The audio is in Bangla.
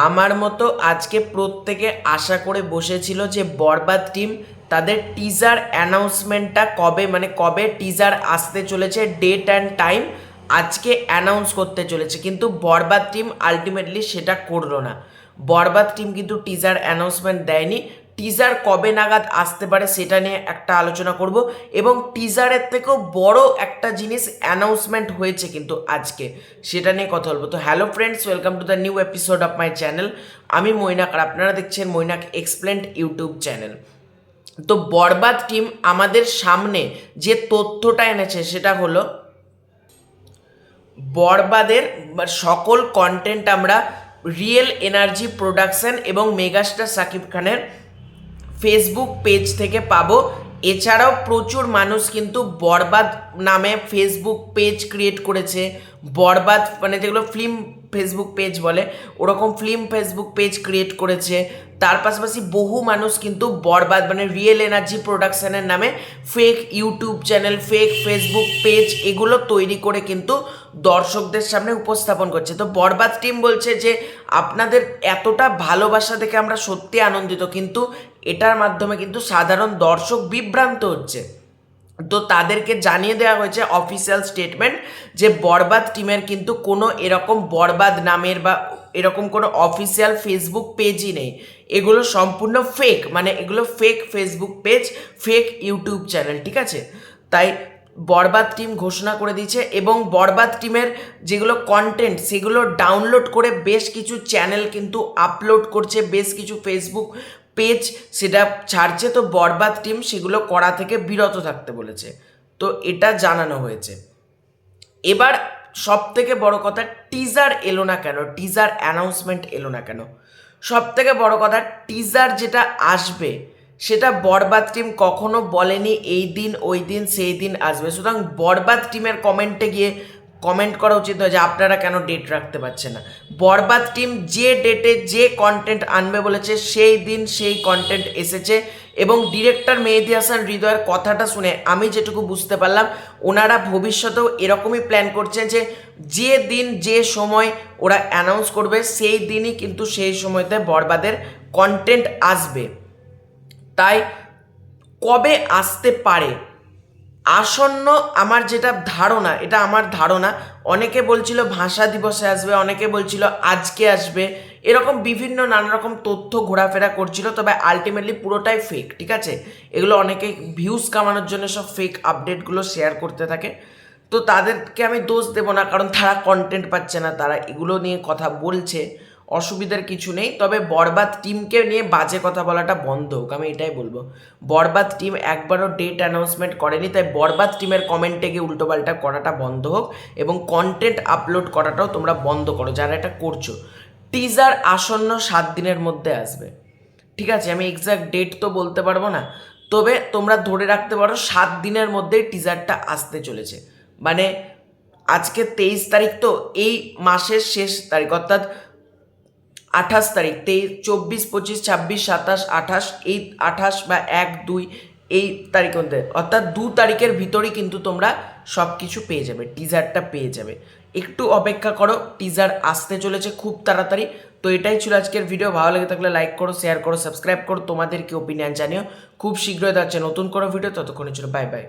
আমার মতো আজকে প্রত্যেকে আশা করে বসেছিল যে বরবাদ টিম তাদের টিজার অ্যানাউন্সমেন্টটা কবে টিজার আসতে চলেছে, ডেট অ্যান্ড টাইম আজকে অ্যানাউন্স করতে চলেছে, কিন্তু বরবাদ টিম আলটিমেটলি সেটা করলো না। বরবাদ টিম কিন্তু টিজার অ্যানাউন্সমেন্ট দেয়নি। টিজার কবে নাগাদ আসতে পারে সেটা নিয়ে একটা আলোচনা করব, এবং টিজারের থেকেও বড় একটা জিনিস অ্যানাউন্সমেন্ট হয়েছে কিন্তু আজকে, সেটা নিয়ে কথা বলবো। তো hello friends, welcome to the new episode of my channel. আমি মৈনাক আর আপনারা দেখছেন মৈনাক এক্সপ্লেন্ড ইউটিউব চ্যানেল। তো বরবাদ টিম আমাদের সামনে যে তথ্যটা এনেছে সেটা হলো বরবাদের সকল কন্টেন্ট আমরা রিয়েল এনার্জি প্রোডাকশন এবং মেগাস্টার সাকিব খানের ফেসবুক পেজ থেকে পাবো। এছাড়াও প্রচুর মানুষ কিন্তু বরবাদ নামে ফেসবুক পেজ ক্রিয়েট করেছে। বরবাদ মানে যেগুলো ফিল্ম ফেসবুক পেজ বলে, ওরকম ফিল্ম ফেসবুক পেজ ক্রিয়েট করেছে। তার পাশাপাশি বহু মানুষ কিন্তু বরবাদ মানে রিয়েল এনার্জি প্রোডাকশনের নামে fake YouTube channel, fake Facebook page এগুলো তৈরি করে কিন্তু দর্শকদের সামনে উপস্থাপন করছে। তো বরবাদ টিম বলছে যে আপনাদের এতটা ভালোবাসা দেখে আমরা সত্যি আনন্দিত, কিন্তু এটার মাধ্যমে কিন্তু সাধারণ দর্শক বিভ্রান্ত হচ্ছে। তো তাদেরকে জানিয়ে দেওয়া হয়েছে অফিসিয়াল স্টেটমেন্ট যে বরবাদ টিমের কিন্তু কোনো এরকম বরবাদ নামের বা এরকম কোনো অফিসিয়াল ফেসবুক পেজই নেই। এগুলো সম্পূর্ণ ফেক, মানে এগুলো fake Facebook page, fake YouTube channel, ঠিক আছে? তাই বরবাদ টিম ঘোষণা করে দিয়েছে, এবং বরবাদ টিমের যেগুলো কন্টেন্ট সেগুলো ডাউনলোড করে বেশ কিছু চ্যানেল কিন্তু আপলোড করছে, বেশ কিছু ফেসবুক পেজ সেটা ছাড়ছে। তো বরবাদ টিম সেগুলো করা থেকে বিরত থাকতে বলেছে। তো এটা জানানো হয়েছে। এবার সব থেকে বড় কথা, টিজার এলো না কেন, টিজার অ্যানাউন্সমেন্ট এলো না কেন? সব থেকে বড় কথা, টিজার যেটা আসবে সেটা বরবাদ টিম কখনো বলেনি এই দিন ওই দিন সেই দিন আসবে। সুতরাং বরবাদ টিমের কমেন্টে গিয়ে কমেন্ট করা উচিত হয় যে আপনারা কেন ডেট রাখতে পারছেন না। বরবাদ টিম যে ডেটে যে কন্টেন্ট আনবে বলেছে সেই দিন সেই কন্টেন্ট এসেছে, এবং ডিরেক্টর মেহেদী হাসান হৃদয়ের কথাটা শুনে আমি যেটুকু বুঝতে পারলাম, ওনারা ভবিষ্যতেও এরকমই প্ল্যান করছেন যে যে দিন যে সময় ওরা অ্যানাউন্স করবে সেই দিনই কিন্তু সেই সময়তে বরবাদের কন্টেন্ট আসবে। তাই কবে আসতে পারে আসন্ন, আমার যেটা ধারণা, এটা আমার ধারণা, অনেকে বলছিল ভাষা দিবসে আসবে, অনেকে বলছিল আজকে আসবে, এরকম বিভিন্ন নানা রকম তথ্য ঘোরাফেরা করছিল। তবে আলটিমেটলি পুরোটাই ফেক, ঠিক আছে? এগুলো অনেকে ভিউজ কামানোর জন্য সব ফেক আপডেটগুলো শেয়ার করতে থাকে। তো তাদেরকে আমি দোষ দেবো না, কারণ তারা কন্টেন্ট পাচ্ছে না, তারা এগুলো নিয়ে কথা বলছে, অসুবিধার কিছু নেই। তবে বরবাদ টিমকে নিয়ে বাজে কথা বলাটা বন্ধ হোক, আমি এটাই বলবো। বরবাদ টিম একবারও ডেট অ্যানাউন্সমেন্ট করেনি, তাই বরবাদ টিমের কমেন্টে গিয়ে উল্টোপাল্টা করাটা বন্ধ হোক, এবং কন্টেন্ট আপলোড করাটাও তোমরা বন্ধ করো যারা এটা করছো। টিজার আসন্ন 7 দিনের মধ্যে আসবে, ঠিক আছে? আমি এক্সাক্ট ডেট তো বলতে পারবো না, তবে তোমরা ধরে রাখতে পারো 7 দিনের মধ্যেই টিজারটা আসতে চলেছে। মানে আজকে 23 তারিখ, তো এই মাসের শেষ তারিখ অর্থাৎ 28 তারিখ, 24, 25, 26, 27, 28, এই 28 বা 1, 2 এই তারিখের মধ্যে, অর্থাৎ 2 তারিখের ভিতরেই কিন্তু তোমরা সব কিছু পেয়ে যাবে, টিজারটা পেয়ে যাবে। একটু অপেক্ষা করো, টিজার আসতে চলেছে খুব তাড়াতাড়ি। তো এটাই ছিল আজকের ভিডিও। ভালো লেগে থাকলে লাইক করো, শেয়ার করো, সাবস্ক্রাইব করো, তোমাদের কি ওপিনিয়ন জানিও। খুব শীঘ্রই যাচ্ছে নতুন কোনো ভিডিও, ততক্ষণের জন্য বাই বাই।